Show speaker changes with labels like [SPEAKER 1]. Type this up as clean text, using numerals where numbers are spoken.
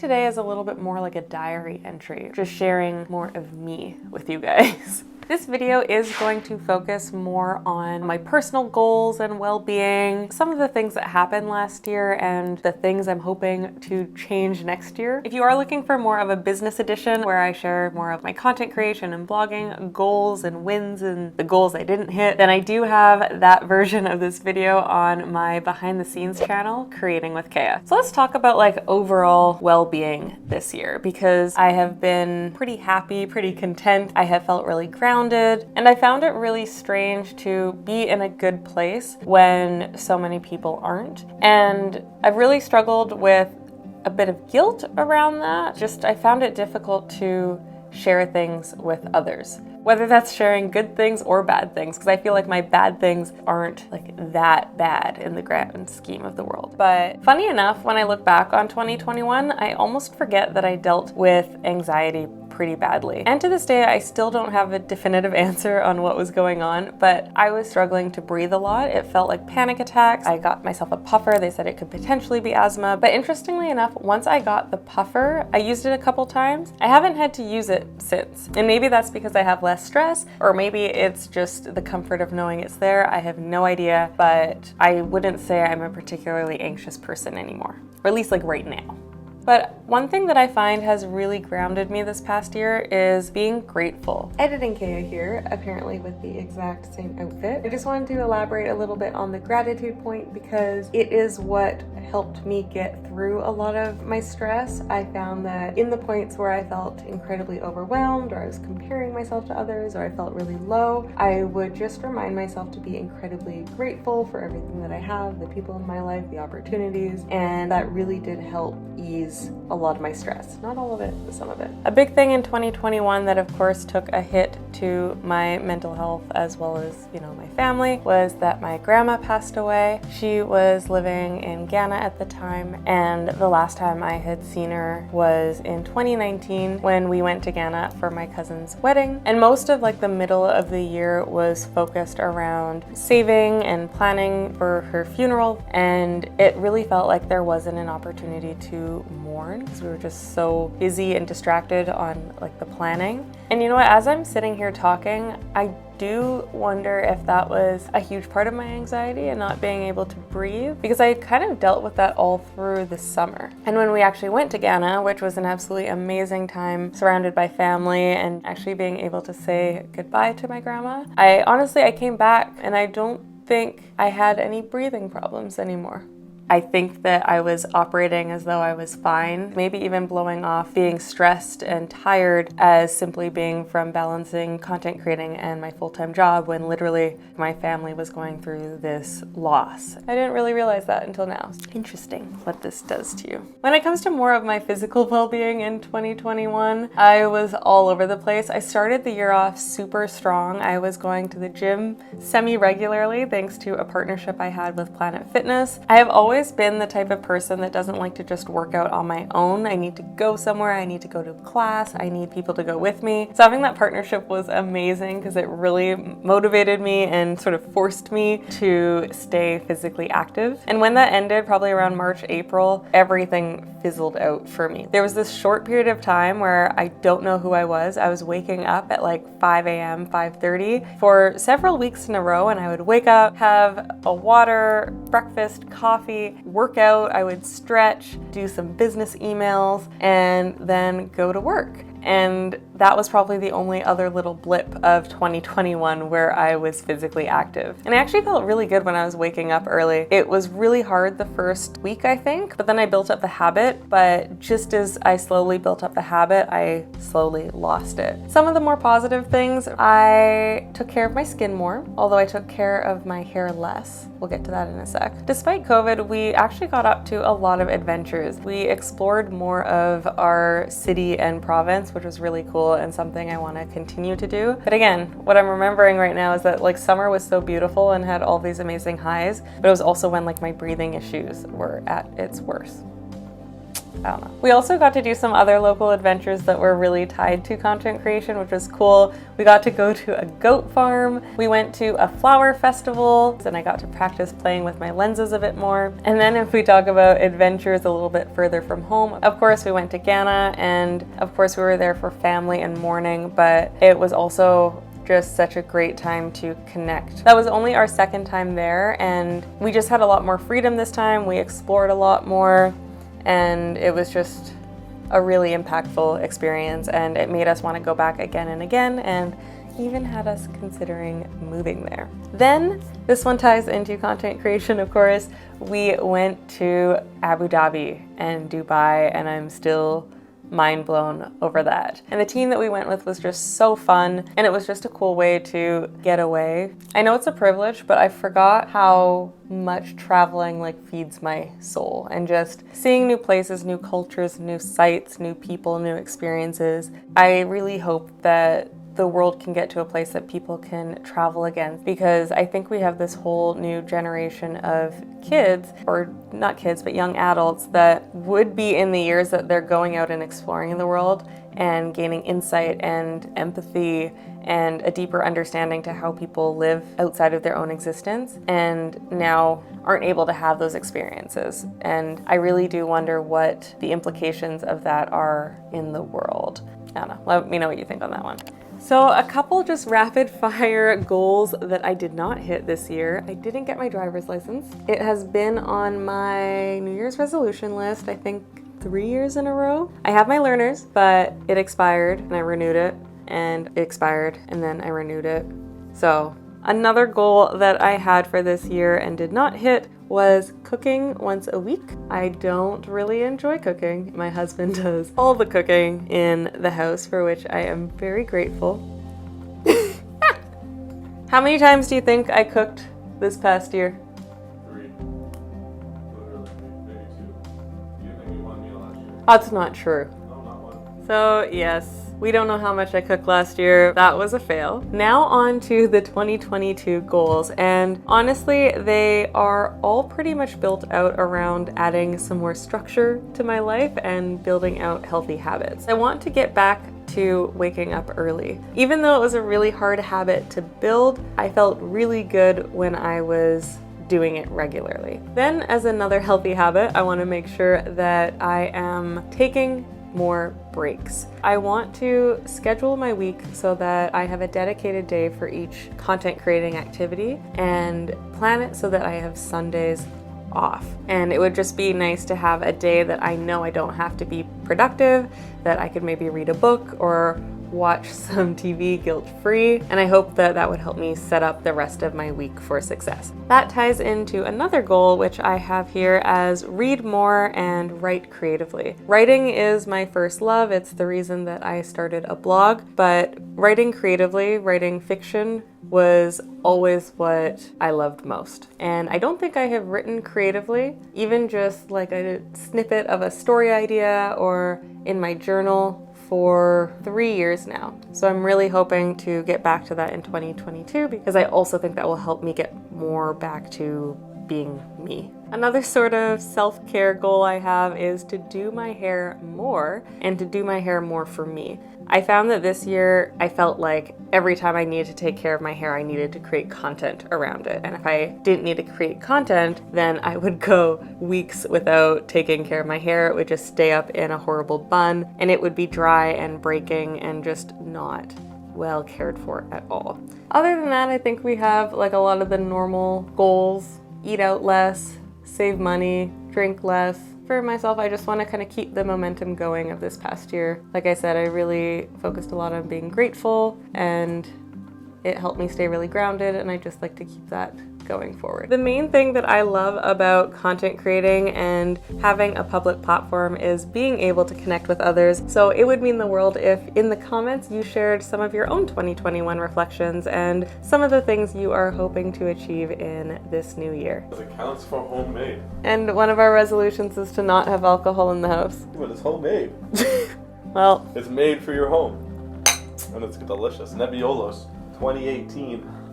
[SPEAKER 1] today is a little bit more like a diary entry, just sharing more of me with you guys. This video is going to focus more on my personal goals and well-being, some of the things that happened last year and the things I'm hoping to change next year. If you are looking for more of a business edition where I share more of my content creation and blogging goals and wins and the goals I didn't hit, then I do have that version of this video on my behind the scenes channel, Creating with Kea. So let's talk about like overall well-being this year, because I have been pretty happy, pretty content. I have felt really grounded. And I found it really strange to be in a good place when so many people aren't. And I've really struggled with a bit of guilt around that. I found it difficult to share things with others, whether that's sharing good things or bad things, because I feel like my bad things aren't like that bad in the grand scheme of the world. But funny enough, when I look back on 2021, I almost forget that I dealt with anxiety pretty badly. And to this day, I still don't have a definitive answer on what was going on, but I was struggling to breathe a lot. It felt like panic attacks. I got myself a puffer. They said it could potentially be asthma. But interestingly enough, once I got the puffer, I used it a couple times. I haven't had to use it since. And maybe that's because I have less stress, or maybe it's just the comfort of knowing it's there. I have no idea, but I wouldn't say I'm a particularly anxious person anymore, or at least like right now. But one thing that I find has really grounded me this past year is being grateful. Editing Kea here, apparently with the exact same outfit. I just wanted to elaborate a little bit on the gratitude point because it is what helped me get through a lot of my stress. I found that in the points where I felt incredibly overwhelmed, or I was comparing myself to others, or I felt really low, I would just remind myself to be incredibly grateful for everything that I have, the people in my life, the opportunities, and that really did help ease a lot of my stress. Not all of it, but some of it. A big thing in 2021 that of course took a hit to my mental health as well as, my family was that my grandma passed away. She was living in Ghana at the time, and the last time I had seen her was in 2019 when we went to Ghana for my cousin's wedding. And most of like the middle of the year was focused around saving and planning for her funeral, and it really felt like there wasn't an opportunity to mourn because we were just so busy and distracted on like the planning. And you know what, as I'm sitting here talking, I do wonder if that was a huge part of my anxiety and not being able to breathe, because I kind of dealt with that all through the summer. And when we actually went to Ghana, which was an absolutely amazing time surrounded by family and actually being able to say goodbye to my grandma, I came back and I don't think I had any breathing problems anymore. I think that I was operating as though I was fine, maybe even blowing off being stressed and tired as simply being from balancing content creating and my full-time job when literally my family was going through this loss. I didn't really realize that until now. Interesting what this does to you. When it comes to more of my physical well-being in 2021, I was all over the place. I started the year off super strong. I was going to the gym semi-regularly thanks to a partnership I had with Planet Fitness. I have always been the type of person that doesn't like to just work out on my own. I need to go somewhere, I need to go to class, I need people to go with me. So having that partnership was amazing because it really motivated me and sort of forced me to stay physically active. And when that ended, probably around March, April, everything fizzled out for me. There was this short period of time where I don't know who I was. I was waking up at like 5 a.m., 5:30 for several weeks in a row, and I would wake up, have a water, breakfast, coffee, work out, I would stretch, do some business emails, and then go to work. And that was probably the only other little blip of 2021 where I was physically active. And I actually felt really good when I was waking up early. It was really hard the first week, I think, but then I built up the habit. But just as I slowly built up the habit, I slowly lost it. Some of the more positive things, I took care of my skin more, although I took care of my hair less. We'll get to that in a sec. Despite COVID, we actually got up to a lot of adventures. We explored more of our city and province, which was really cool and something I want to continue to do. But again, what I'm remembering right now is that like summer was so beautiful and had all these amazing highs, but it was also when like my breathing issues were at its worst. I don't know. We also got to do some other local adventures that were really tied to content creation, which was cool. We got to go to a goat farm. We went to a flower festival, and I got to practice playing with my lenses a bit more. And then if we talk about adventures a little bit further from home, of course we went to Ghana, and of course we were there for family and mourning, but it was also just such a great time to connect. That was only our second time there, and we just had a lot more freedom this time. We explored a lot more, and it was just a really impactful experience, and it made us want to go back again and again, and even had us considering moving there. Then, this one ties into content creation, of course. We went to Abu Dhabi and Dubai, and I'm still mind blown over that. And the team that we went with was just so fun, and it was just a cool way to get away. I know it's a privilege, but I forgot how much traveling feeds my soul, and just seeing new places, new cultures, new sights, new people, new experiences. I really hope that the world can get to a place that people can travel again, because I think we have this whole new generation of kids, or not kids, but young adults that would be in the years that they're going out and exploring in the world and gaining insight and empathy and a deeper understanding to how people live outside of their own existence, and now aren't able to have those experiences. And I really do wonder what the implications of that are in the world. I don't know, let me know what you think on that one. So a couple just rapid fire goals that I did not hit this year. I didn't get my driver's license. It has been on my New Year's resolution list, I think 3 years in a row. I have my learners, but it expired and I renewed it, and it expired and then I renewed it. So another goal that I had for this year and did not hit was cooking once a week. I don't really enjoy cooking. My husband does all the cooking in the house, for which I am very grateful. How many times do you think I cooked this past year?
[SPEAKER 2] 3. Literally, maybe 2. You didn't make me 1 meal last year.
[SPEAKER 1] That's not true.
[SPEAKER 2] No, not 1.
[SPEAKER 1] So yes, we don't know how much I cooked last year. That was a fail. Now on to the 2022 goals, and honestly, they are all pretty much built out around adding some more structure to my life and building out healthy habits. I want to get back to waking up early. Even though it was a really hard habit to build, I felt really good when I was doing it regularly. Then, as another healthy habit, I want to make sure that I am taking more breaks. I want to schedule my week so that I have a dedicated day for each content creating activity, and plan it so that I have Sundays off. And it would just be nice to have a day that I know I don't have to be productive, that I could maybe read a book or watch some TV guilt-free, and I hope that that would help me set up the rest of my week for success. That ties into another goal, which I have here as read more and write creatively. Writing is my first love. It's the reason that I started a blog, but writing creatively, writing fiction, was always what I loved most. And I don't think I have written creatively, even just like a snippet of a story idea or in my journal, for 3 years now. So I'm really hoping to get back to that in 2022, because I also think that will help me get more back to being me. Another sort of self-care goal I have is to do my hair more, and to do my hair more for me. I found that this year I felt like every time I needed to take care of my hair, I needed to create content around it. And if I didn't need to create content, then I would go weeks without taking care of my hair. It would just stay up in a horrible bun, and it would be dry and breaking and just not well cared for at all. Other than that, I think we have like a lot of the normal goals: eat out less, save money, drink less. For myself, I just want to kind of keep the momentum going of this past year. Like I said, I really focused a lot on being grateful, and it helped me stay really grounded, and I just like to keep that going forward. The main thing that I love about content creating and having a public platform is being able to connect with others. So it would mean the world if in the comments you shared some of your own 2021 reflections and some of the things you are hoping to achieve in this new year.
[SPEAKER 2] It counts for homemade.
[SPEAKER 1] And one of our resolutions is to not have alcohol in the house.
[SPEAKER 2] But it's homemade.
[SPEAKER 1] Well,
[SPEAKER 2] It's made for your home. And it's delicious. Nebbiolos 2018.